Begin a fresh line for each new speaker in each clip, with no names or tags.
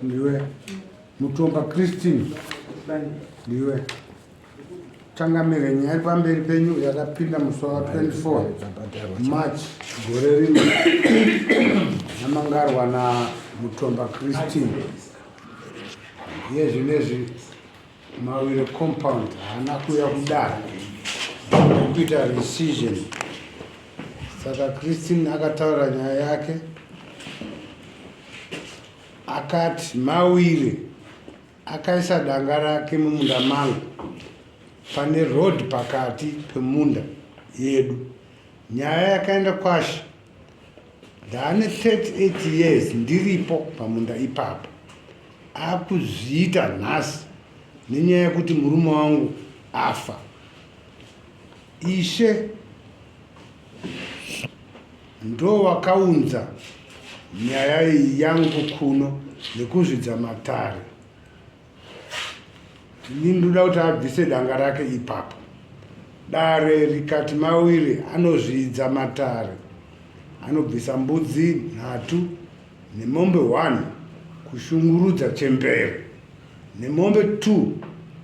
Ndiwe. Mutomba Christine. Ndiwe. Changamire nyaya pamberi penyu yakapinda musi wa 24 March gore rino yamangarwa na Mutomba Christine. Yezvinezvi Mawire compound haana kuuya kudara kuita rescission. Saka Christine akataura nyaya yake akati Mawire akaisa danga rake mumunda mangu pane road pakati pemunda yedu. Nyaya yakaenda kwasha. Ndane 38 years ndiripo pamunda ipapo. Akuzviita nhasi nenyaya yekuti murume wangu afa. Ishe ndo wakaunza nyaya yangu kuno nekuzvidza matare. Ndoda kuti abvise danga rake ipapo. Dare rikati Mawire anozvidza matare, anobvisa mbudzi 3 nemombe 1 kushungurudza chembere, nemombe 2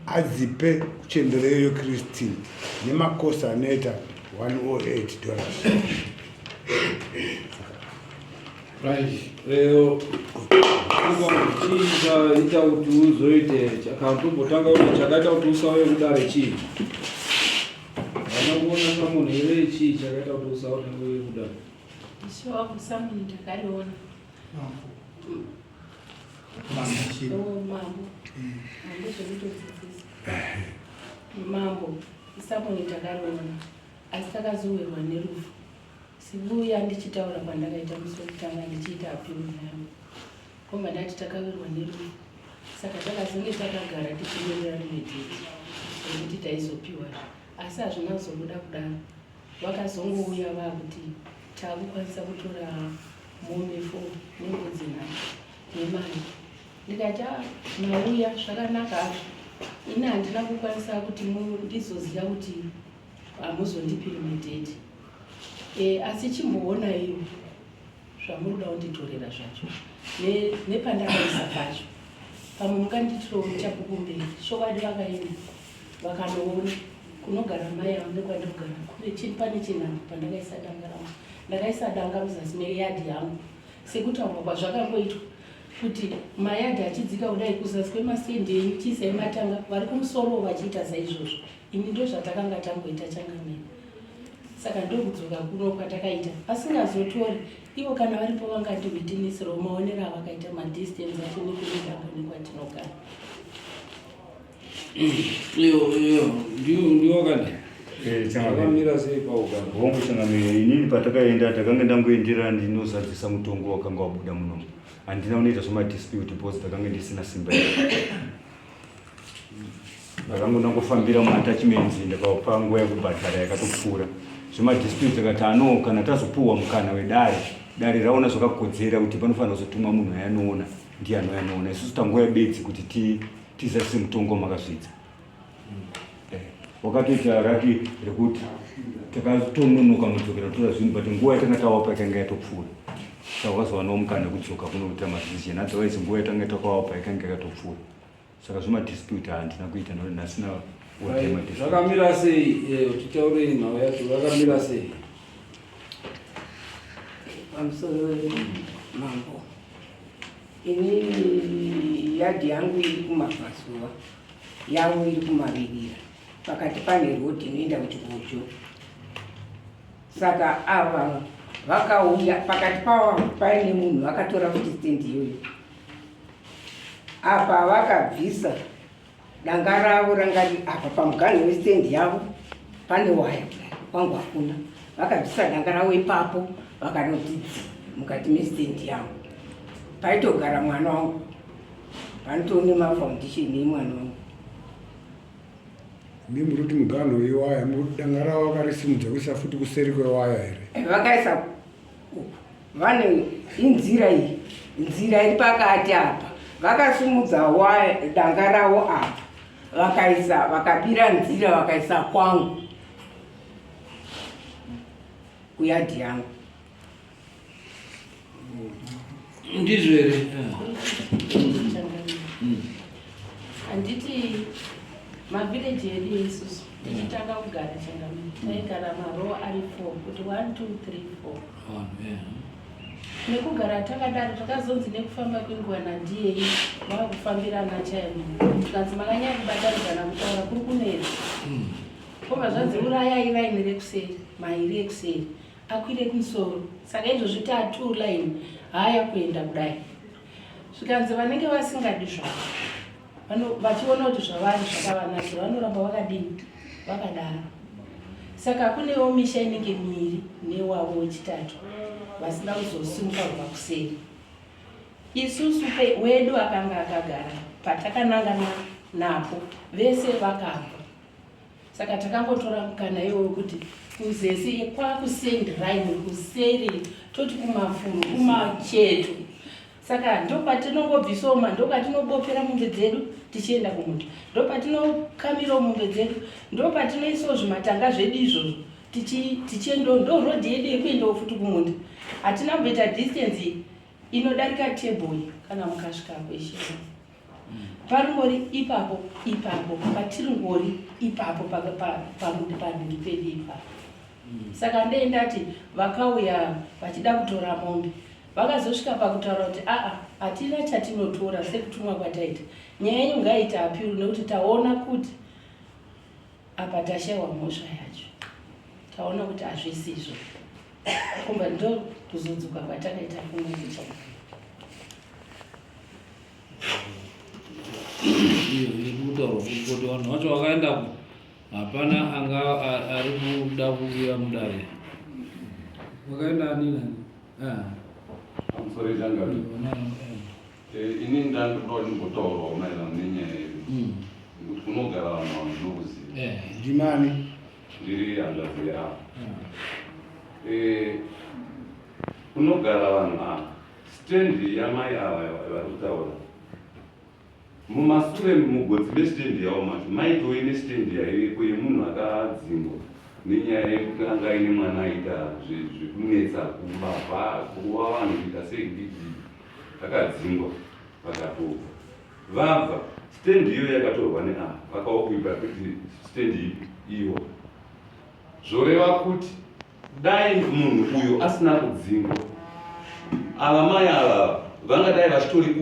adzipe kuchembereyo Christine nemakosa anoita $108.
Right. Kuba ita kuti uzoite chakatombo kuti chakaita kuti usawe kudare chii. Vanoona samunhu here chii chakaita kuti usawe kudare.
Ishiwa kusamunhu ndakariona. Mambo. Mambo. Samunhu ndakariona. Asi takazowerwa nerufu. Sibuya ndichitaura pandakaita musi wekutanga ndichiita apiro yangu. Komba ndati takawerwa nerufu. Saka takazonge takagara tichimirira rimedheti rekuti taizopiwa. Asi hazvina kuzobuda kudaro. Vakazongouya vakuti takukwanisa kutora mombe 4 nembudzi 9 nemari. Ndikati mauya zvakanaka hazvo. Ini handina kukwanisa kuti ndizoziva kuti hamuzondipi rimedheti. Asi chimboona iyo zvamuri kuda kunditorera zvacho nepandakaisa pacho pamwe mukanditiro muchapukumberi shokwadi vakaenda vakanoona kunogara mai angu nekwandinogara pane chinhanho pandakaisa danga rangu. Ndakaisa danga muzasi meyadhi yangu sekutaurwa kwazvakangoitwa kuti mayadhi achidzika kudai kuzasi kwemasendi enyu chiisai matanga vari kumusoro vachiita saizvozvo. Ini ndo zvatakanga tangoita changameni. Saka ndokudzoka kuno kwatakaita asingazotori ivo kana varipo vangandihwitinisira maonero avakaita madistance acho nekunidanga nekwatinogara.
Ndiwo kana chakamira sei paugara
hongu changamira. Inini patakaenda takanga ndangoendera ndinozadzisa mutongo wakanga wabuda muno. Handina unoita zvemadispute because takanga ndisina simba ndakango ndangofambira muattachments ndakapa nguva yekubhadhara yakatopfuura. Zvemadispute akati ano kana tazopuhwa mukana wedare raona zvakakodzera kuti panofanira kuzotuma munhu ayanoona ndiye anoona. Isusu tanguya bedzi kuti tizasise mutongo makasvidza. Wakatoita Rake rekuti takatononoka mudzokera tora zvinhu but nguva yatanga tawapa ikanga yatopfuura. Saka wakazowanawo mukana wekudzoka kunoita madecision. Otherwise nguva yatanga takawapa ikanga yakatopfuura. Saka zvemadispute handina kuita nokuti ndasina
zvakamira sei titaurei nhau yacho zvakamira sei
pamusoro mambo. Ini yadhi yangu iri kumabvazuva yangu iri kumavirira pakati pane rodhi inoenda kuchikocho. Saka ava vakauya pakati pavo paine munhu vakatora kuti stendi iyoyo apa vakabvisa danga ravo rangari apa pamuganho westendi yavo pane waya kwangu hakuna. Vakabvisa danga ravo ipapo vakanoti mukati mestendi yavo paitogara mwana wangu panotoone mafoundation emwana wangu.
Ndimuri kuti muganho wewaya danga ravo vakarisimudza kuisa futi kuseri kwewaya here.
Vakaisa vane inzira iyi nzira iri pakati apa vakasimudza waya danga ravo apa vakaisa vakabira nzira vakaisa kwangu kuyadhi yangu.
Ndizvere.
Anditi mavillage yedu isusu tichitanga kugara Changamire taigara marowa ari 4 kuti 1 2 3 4 nekugara takadaro takazonzi nekufamba kwenguva nadiyei vakufambirana chaimo tikanzi makanyanya kubatanidzana kutaura kuri kunetsa kobva zvanzi urayai raini rekuseri mairi ekuseri akwire kumusoro saka izvozvi tatu raini haya kuenda kudai zvikanzi vanenge vasingadi zvavo vachiona kuti zvavari zvakavanakira vanoramba vakadini vakadaro saka kunewo misha inenge miviri newavo wechitatu vasina kuzosimuka kubva kuseri isusu wedu akanga akagara patakanangana napo vese vakabva saka takangotora mukana iwowo kuti kuzesi kwakusend raini kuseri toti kumafuro kumacheto saka ndopatinongobvisawo ndopatinobopera mombe dzedu tichienda kumuti ndopatinokamirawo mombe dzedu ndopatinoisawo zvimatanga zvedu izvozvo tichienda ndorodhi yedu yekuendawo futi kumunda hatina kumboita distance inodarika tebhoi kana mukasvikapo ishema paringori ipapo patiringori ipapo pamudi pedu ipapo saka ndendati vakauya vachida kutora mombe vakazosvika pakutaura kuti hatina chatinotora sekutumwa kwataita nyaya yenyu ngaita apiru nekuti taona kuti apa tashayiwa mhosva yacho taona kuti hazvisizvo kumba ndo kuzodzoka kwatakaita kumwe kuchaka
kutaura kuti vanhu vacho vakaenda hapana anga ari kuda kuuya mudare wakaenda ani
Sorry, Danga. Ini ndandikoni kutorawo maererano nenyaya yedu. Kunogara vanhu vanhuluzi.
Ndimani?
Ndiri hanzvadzi yavo. Kunogara vanhu ava. Stendi yamai ava vari kutaura. Mumasure mugotsi mesitendi yavo macho maitove nesitendi yaiko yemunhu akadzingwa nenyaya yekuti anga aine mwana aita zvekunetsa kubava kuva vanhu kuita seidiki akadzingwa vakatobva vabva stendi iyo yakatorwa neava vakaokuipa kuti stendi iyo zvoreva kuti dai munhu uyo asina kudzingwa ava mai ava vangadai vachitori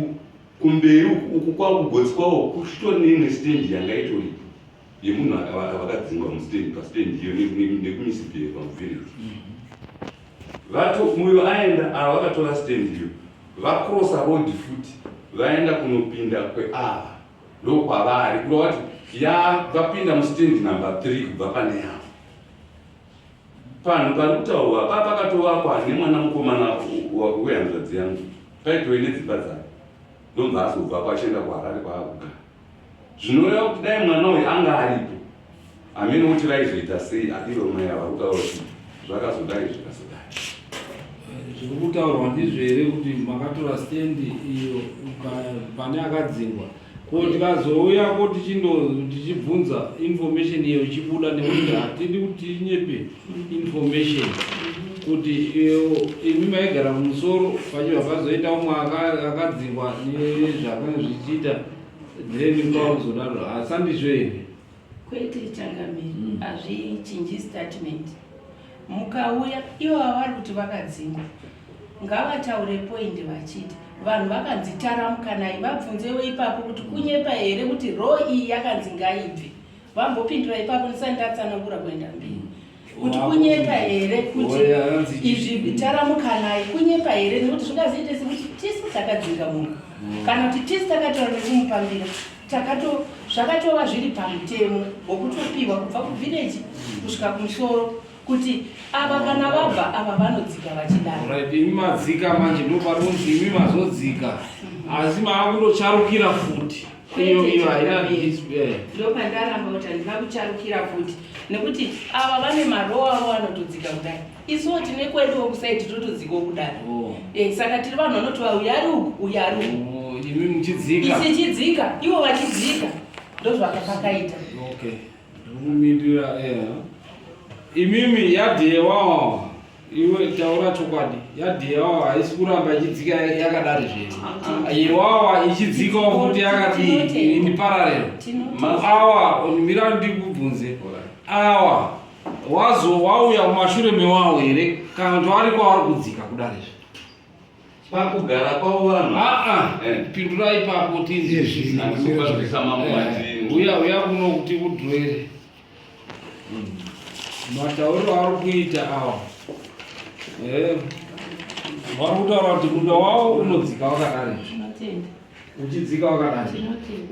kumberi uku kwakugotsi kwavo kuchitori neimwe stendi yanga itori yemunhu vakadzingwa mustendi pastendi iyo nekumisipiri pamuvhiriji muyo aenda ava vakatora stendi iyo vakrosa rodi futi vaenda kunopinda kweava ndokwavari kurova kuti vapinda mustendi namba 3 kubva pane yavo panhu pari kutaurwa pakatovakwa nemwana mukomana wehanzvadzi yangu paitove nedzimba dzake ndobva azobva kwachienda kuharare kwaakugara zvinoreva kuti dai mwana uyu anga aripo hamene kuti vaizoita sei ivo mai ava kutaura kuti zvakazodai zvikazodai
zviri kutaurwa ndizvere kuti makatora stendi iyo pane akadzingwa ko tikazouya ko tichibvunza information iyo ichibuda nekuti hatidi kuti tinyepe information kuti imi maigara mumusoro pachibva pazoita umwe akadzingwa nezvakanga zvichiita then kwauzodaro hasandizvo here
kwete Changamire hazvichinji statement mukauya ivo vavari kuti vakadzingwa ngavataure point vachiti vanhu vakanzi taramukanai vabvunzewo ipapo kuti kunyepa here kuti ro iyi yakanzi ngaibve vambopindura ipapo ndisati ndatsanangura kuenda mberi kuti kunyepa here kuti izvi taramukanai kunyepa here nekuti zvingazoite sekuti tisu takadzinga munhu kana kuti tisu takataura nekumupambira zvakatova zviri pamutemo wokutopiwa kubva kuvhireji kusvika kumusoro kuti ava kana vabva ava vanodzika vachidaro
imi madzika manje ndoparonzi imi mazodzika asi maakundocharukira futi iyo haina
ndopandaramba kuti handina kucharukira futi nekuti ava vane marowa avo vanotodzika kudai isuwo tine kweduwo kusaiti totodzikawo kudaro saka tiri vanhu vanotova uyu ari uku uyu ari uku
imi muchidzika
isichidzika ivo vachidzika ndozvakapakaita
kumirira imimi yadhewa iwe taura chokwadi yadhi yawawa haisi kuramba ichidzika yakadari zvino iwawa ichidzikawo futi yakati ini pararero awa mira ndikubvunze awa wauya mumashure mewawo here kana kuti vari kwavari kudzika kudari
pakugara kwavo vanhu
pindura ipapo uya kuno kuti kudhurere matauriro ari kuita awa vari kutaura kuti munda wavo unodzika wakadari uchidzika wakadari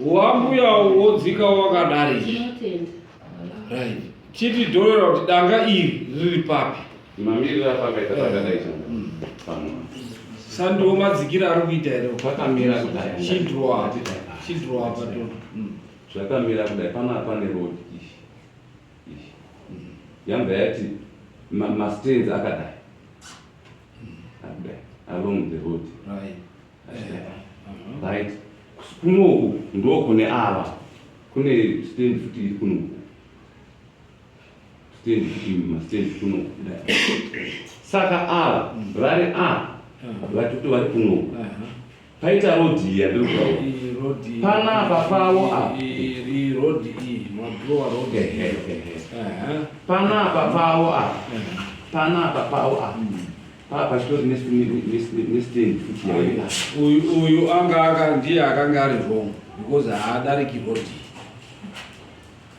wambuya wodzika wakadari right chiti dhorera kuti danga iri riri papi
mamiriro apakaita pakadai
sandiwo madzikira ari kuita here
pakamira kudai
chidhrowa pato
zvakamira kudai pane road ishi yamba yati mastands akadai along the road right kunoku ndo kune ava kune stand futi iri kunoku stand futi mastand kunoku saka ava vari vatoti vari kunoku paita road iyi yandiri panapa pavo panapa pavo pachitori nestand futi
uyu anga ndiye akanga ari wrong because haadariki road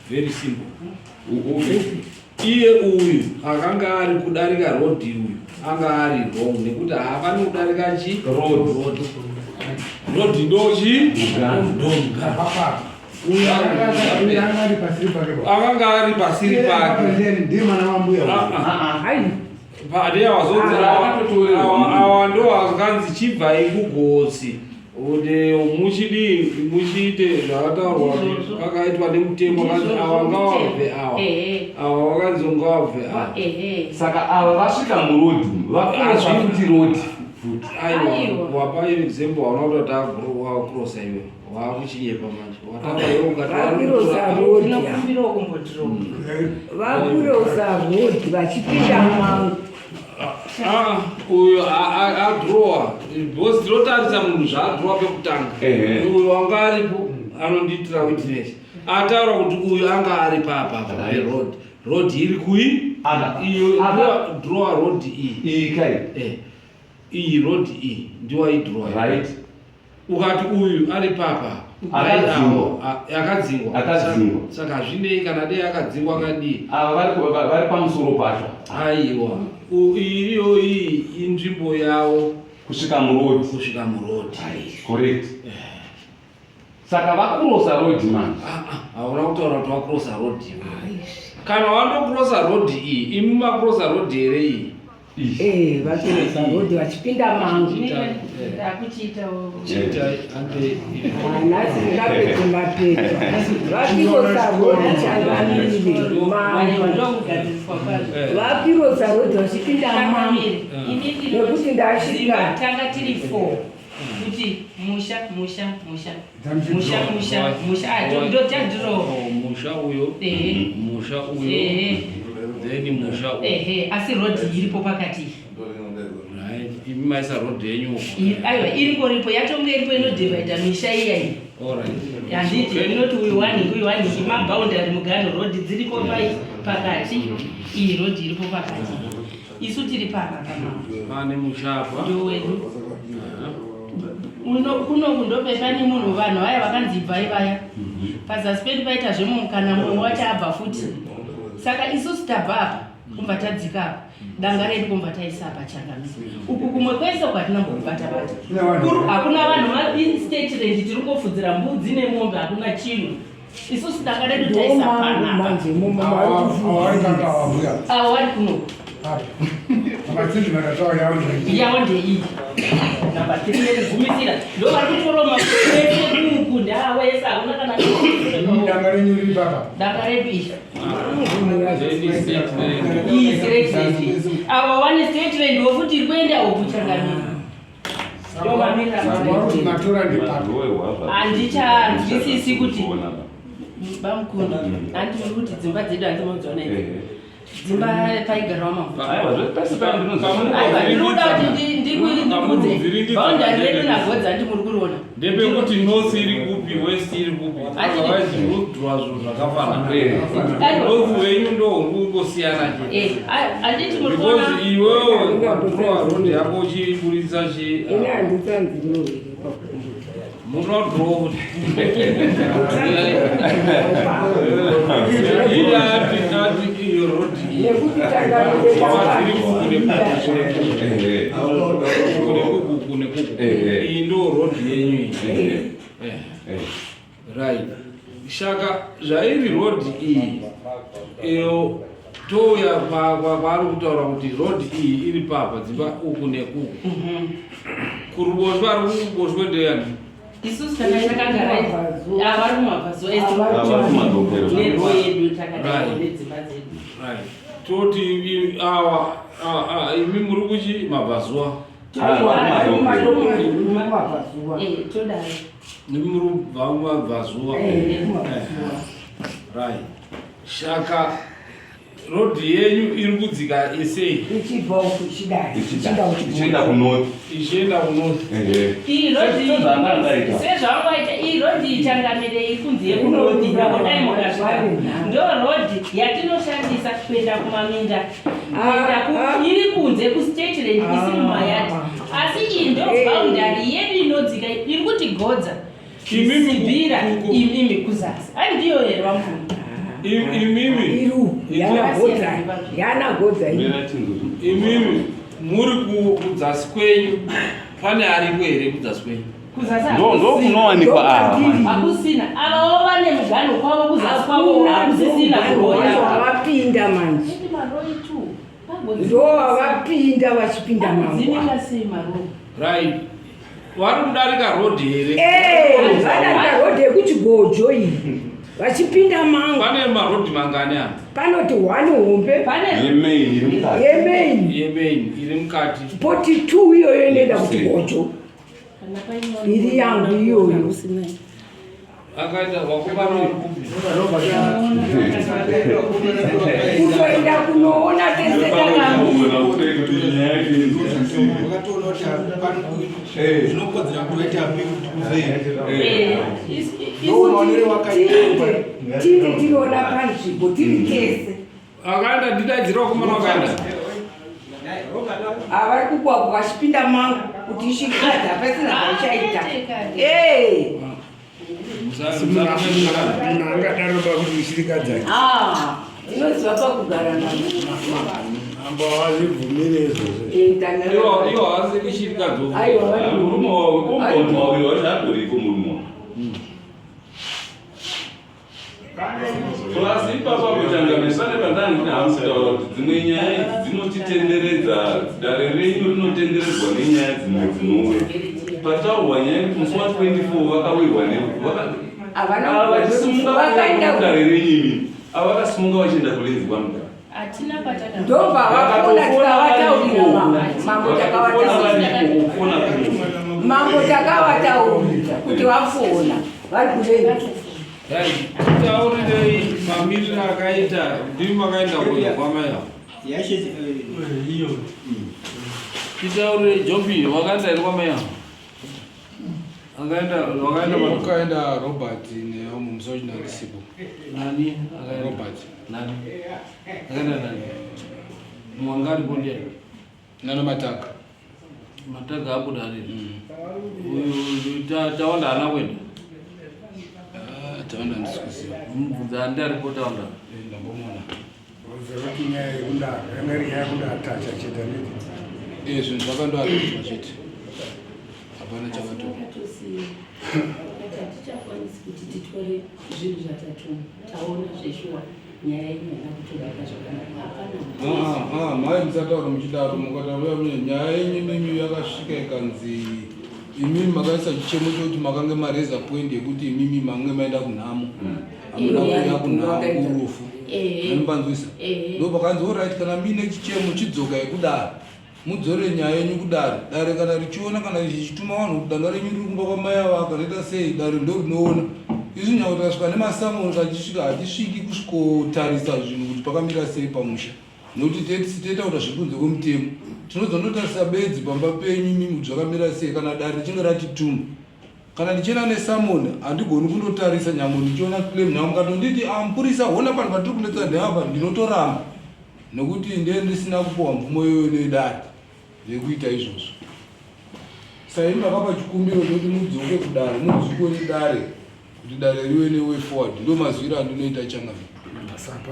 very simple iye uyu akanga ari kudarika road uyu anga ari wrong nekuti haafani kudarika chi road ndochi ndonga akanga ari pasiri pake padeya wazodzi awa ndo wakanzi chibvai kugotsi kuti muchiite zvakataurwa kakaitwa nemutemo kanzi awa ngawabve awa wakanzi ngawabve
saka ava vasvika murodi vakuti rodi
aiwa wapa example wanakuti wakurosa iwe wakuchinyepa manje
vakurosa rodi vachipinda mangu
uyo adrowa because tinotarisa munhu zvaadrowa pekutanga uyo wanga aripo anondiitira witness ataura kuti uyu anga ari papa road iri kui iyo drowa road iyi iyi road iyi ndiwaidrowa
right
ukati uyu ari papa akadzingwa saka hazvinei kana dei akadzingwa kadii
ava vari pamusoro pacho
aiwa iyo iyi inzvimbo yavo
kusvika murodi correct saka vakurosa rodi man
hauna kutaura kuti vakurosa rodi kana wandokurosa rodi iyi imi makurosa rodi here iyi
vakurosa rodi vachipinda mangu nhasi ngapedze mapeto vakirosa rodi changamiri vakirosa rodi vachipinda mangu nekuti ndasvika
tanga tiri 4 kuti musha ndotadiro
musha uyo then musha uyo
asi rodi iripo pakati
imi maisa rodi yenyu
aiwa iringoripo yatonge iripo inodhivhaidha misha iyai handiti inoti uyu waningi mabhaundari mugano rodi dziripo pakati iyi rodi iripo pakati isu tiri papa
pane mushapa
ndowedu kunoku ndopepani munhu vanhu vaya vakanzi bvai vaya pazasi pedu paita zvemumukana mumwe wacho abva futi saka isusu tabva apa kumva tadzika apa danga redu kumva taisa apa changamisi uku kumwe kwese kwatinambokubata-bata hakuna vanhu mastate rand tiri kofudzira mbudzi nemombe hakuna chinhu isusu danga redu taisa panapa avo vari kunoku yavo ndeiyi namba 3 nekugumisira ndo vari kutora makwese kuku ndawese hakuna kana danga redu iyi iyi state rand avo vane state rand wofuti iri kuenda uku changamira handichanzwisisi kuti bamukunda handiti kuti dzimba dzedu handimodzona idzi dzimba paigarawo mafuta
aiwa zvepese
ndinoda kuti ndikuudze bhaundari redu nagodza ndi muri kuriona
ndepekuti north iri kupi west iri kupi otherwise murodhura zvinhu zvakafanana north wenyu ndo ungosiyana
handiti muri kuona
because iwewo ukadhura road yako uchiburitsa munodhura iyo road iyi ndo road yenyu right shaka zvairi road iyi iyo touya kwaari kutaura kuti road iyi iri papa dzimba uku nekuku kuruboshwe ari kuruboshwe ndeyani
isusu kana takagara vari kumabvazuva nerwo yedu takagara nedzimba dzedu
toti imi muri kuchi mabvazuva
todaro
imi muri kubva kumabvazuva right shaka rodhi yenyu iri kudzika esei
ichienda kunoti
ichienda kunoti
sezvaungaita iyi rodhi ichangamirei kunzi yekunoti nakodai mukasvika ndo rodhi yatinoshandisa kuenda kumaminda iri kunze kustate land isiri mumayati asi iyi ndo bhaundari yedu inodzika iri kuti godza isibhira imi kuzasi ai ndiyo here vamuna
imimi imimi muri kudzasi kwenyu pane ariko here kudzasi kwenyu
ndo kunowanikwa
hakusina avavo vane mugano kwavo kuzasi kwavo hakusisina
kuroyavapinda manje ndo wavapinda vachipinda
mangwadziningasei maroo
right vari kudarika rodhi here
vadarika rodhi yekuchigojo iyi vachipinda mangu
pane marodhi mangani apa
panoti 1 hombe yemain
iri mukati
poti 2 iyoyo inoenda kuti gojo iri yangu iyoyo
akaita wakubarwa
kutoenda kunoona tinde tinoona panzvimbo tiri kese
akaenda ndidaidzira kumana wakaenda
avari kugwagwa vachipinda mangu kuti isvikadza pasina zvachaita
munhu angadaroba kuti isirikadza
inoziva pakugara
amba wazvibvumire
iyo hasi
ishirikadzomurume Klasi ipapa kuchangamisa nepandani kuti hamutaura kuti dzimwe nyaya idzi dzinotitenderedza dare renyu rinotenderedzwa nenyaya dzimwe dzinouya pataurwa nyaya kuti musi wa24 vakawirwa nevakaenda renyimi ava vakasimuka vachienda kulenzi kwamugara
ndobva vakona tikavataurira mambo takavataurira kuti vafona vari kulenzi
taurirei mamiriro akaita ndiri makaenda kwamaya titaurire jobi wakaenda here kwamaya
wakaenda robert nemumusojinarisipo
nani
robert
nani akaenda nani mwangari bondia
nana mataka
abuda riri taona hana kwenda
taona ndisikuziva
mubvunza andari kotaunda
ndambomona zekuti nyaya yekudaro yanga iri nyaya yekudatacha chete neti zvinhu zvakandoatachwa chete hapana chakatoa
hatichakwanisi kuti titore zvinhu zvatatu taona zveshuwa nyaya yenyana kutoraka zvakanaka
mhai musataura muchidaro mukataura nyaya yenyu mimi yakasvika ikanzi imimi makaisa chichemo chokuti makange mareza point yekuti imimi mange maenda kunhamo hamuna kuya kunhamo kurufu anopanzwisa ndo pakanzi orit kana mine chichemo chidzoka yekudaro mudzore nyaya yenyu kudare kana richiona kana richituma vanhu kuti danga renyu riri kumba kwamai ava kanoita sei dare ndo rinoona izvi nyakuti kasvika nemasamoni kachisvika hatisviki kusvikotarisa zvinhu kuti pakamira sei pamusha nokuti tetaura zvekunze kwemutemo tinozondotarisa bedzi pamba penyu mimi zvakamira sei kana dare richinge ratituma kana ndichena nesamoni handigoni kundotarisa nyamo ndichiona claim nyamo katonditi amupurisa hona panhu patiri kunetsa ndeapa ndinotoramba nokuti ndiye ndisina kupiwa mvumo iyoyo nedare yekuita izvozvo sai makapa chikumbiro nokuti mudzoke kudare muzvikoni dare kuti dare riwe neway forward ndo mazwiro andinoita changa
saka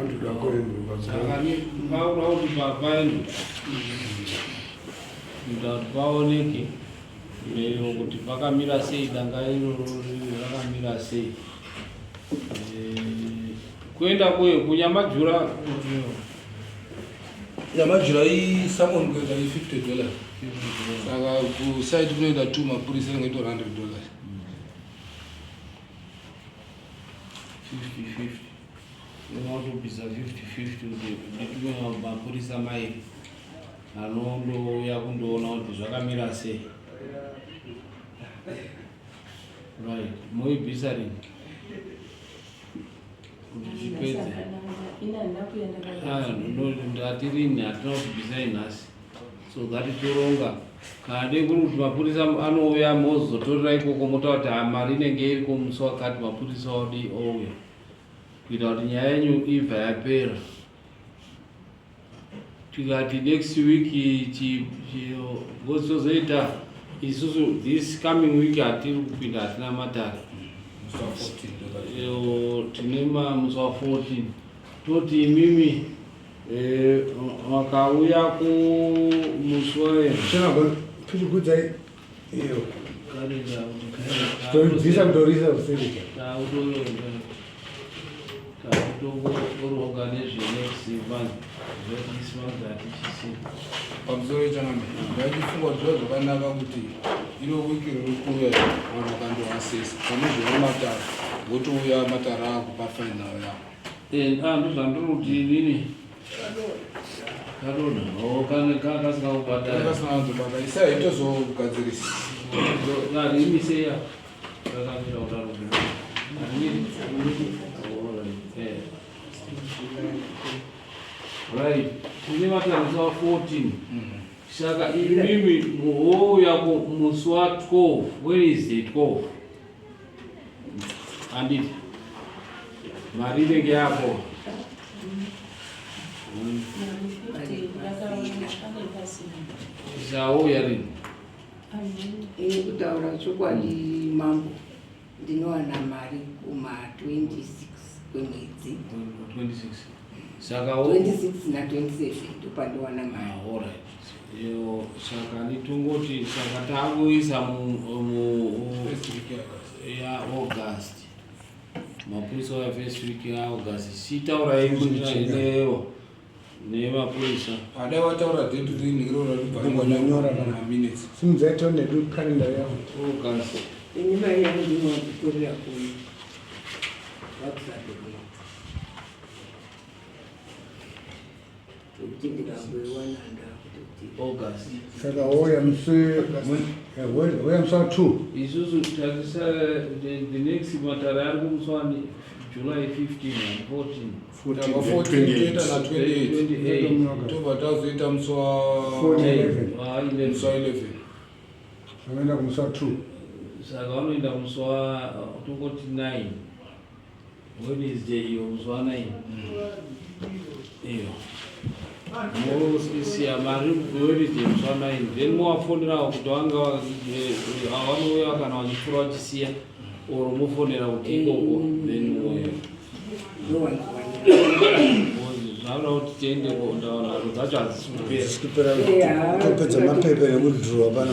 ngaura kuti papaendo kuti paoneke kuti pakamira sei danga iroro rakamira sei kuenda kweyo kunyamajura
nyamajura isamoni kuenda $50 saka kusaiti kunoenda 2 mapurisa ringaita $100 50-50
unotobvisa 50-50 nditume mapurisa mairi anondouya kundoona kuti zvakamira sei right moibvisa rini kuti chipedze ndatirini hatina kutibvisa inhasi so ngatitoronga kana dei kuri kuti mapurisa anouya mozotorera ikoko motaura kuti mari inenge iriko musi wakati mapurisa odi ouya kuita kuti nyaya yenyu ibva yapera tikati next week ngozozoita isusu this coming week hatiri kupinda hatina matare tine musi wa14 toti imimi wakauya kumusi wayo
pichikudzai iyo bvisa kutorisa kuserika
takutokuroga nezvenext month this month hatichisi
pamusoro ichangambe ndaichifunga kuti zvaa zvakanaka kuti iro wiki ririkuuya vanhu vakandoasesa panozvona matara wotouya matara ako pafainal yako
ndozvandinokuti nini kadona
kasingakubata isai itozogadzirisa
imiseya kakamira utaruku right tine matariso wa 14 saka imimi wouya musi wa 12 Wednesday 12 anditi mari inenge yapo isauya rini
kutaura chokwadi mambo ndinowana mari kuma-26 kwemwedzi
26 saka
26 na27 topandiwana mari
alright yo saka nditongoti saka takuisa ya August mapurisa wa first week ya August sitaurai kuneyo nemapurisa
adai wataura date rini irona ribvaranyora kana minutes
simudzaitawo nedu kalenda yavo
August
inyima yangu ndinokutorera kuyo vakusadei kuti ndikamboiwananda kuti
August
saka woya musi wa 2
isusu takisa the next matara ari kumuswani July 15 and 14
toita na 28 tobva tazoita musi wa 11
vanoenda kumusi wa 2
saka vanoenda musi wa tongoti 9 Wednesday iyo musi wa 9 iyo moisiya mari Wednesday musi wa 9 then mowafonerawo kuti vanga vanouya kana vachifura vachisiya oro mofonera kuti ikoko then zvavira kuti tiende ndaonaro dzacho hadzisi kupera
kupedza mapepa nekudhirowa pana